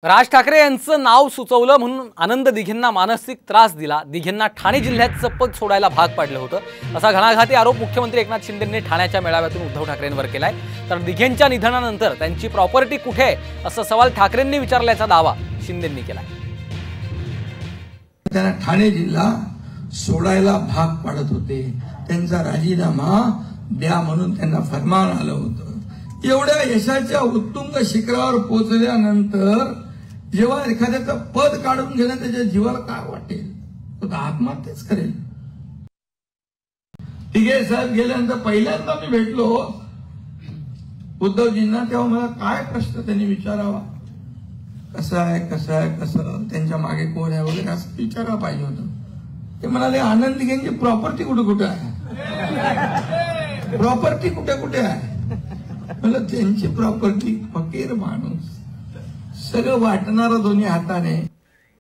राज ठाकरे यांचं नाव सुचवलं म्हणून आनंद दिघेंना मानसिक त्रास दिला, दिघेंना ठाणे जिल्ह्याचं पद सोडायला भाग पाडलं होतं असा घणाघाती आरोप मुख्यमंत्री एकनाथ शिंदेंनी ठाण्याच्या मेळाव्यातून उद्धव ठाकरेंवर केलाय। तर दिघेंच्या निधनानंतर त्यांची प्रॉपर्टी कुठे आहे असा सवाल ठाकरेंनी विचारल्याचा दावा शिंदेंनी केलाय। त्यांना ठाणे जिल्हा सोडायला भाग पाडत होते, त्यांचा राजीनामा द्या म्हणून त्यांना फरमान आलं होतं। एवढ्या यशाच्या उत्तुंग शिखरावर पोहोचल्यानंतर जेव्हा एखाद्याचं पद काढून घेणं त्याच्या जीवाला काय वाटेल, तो आत्महत्याच करेल। तिघे साहेब गेल्यानंतर पहिल्यांदा मी भेटलो उद्धवजींना, तेव्हा मला काय प्रश्न त्यांनी विचारावा, कसं आहे त्यांच्या मागे कोण आहे वगैरे असं विचारायला पाहिजे होतं। ते म्हणाले आनंद दिघेंची प्रॉपर्टी कुठे कुठे आहे, प्रॉपर्टी कुठे कुठे आहे। मला त्यांची प्रॉपर्टी, फकीर माणूस, सगळं वाटणारा दोन्ही हाताने।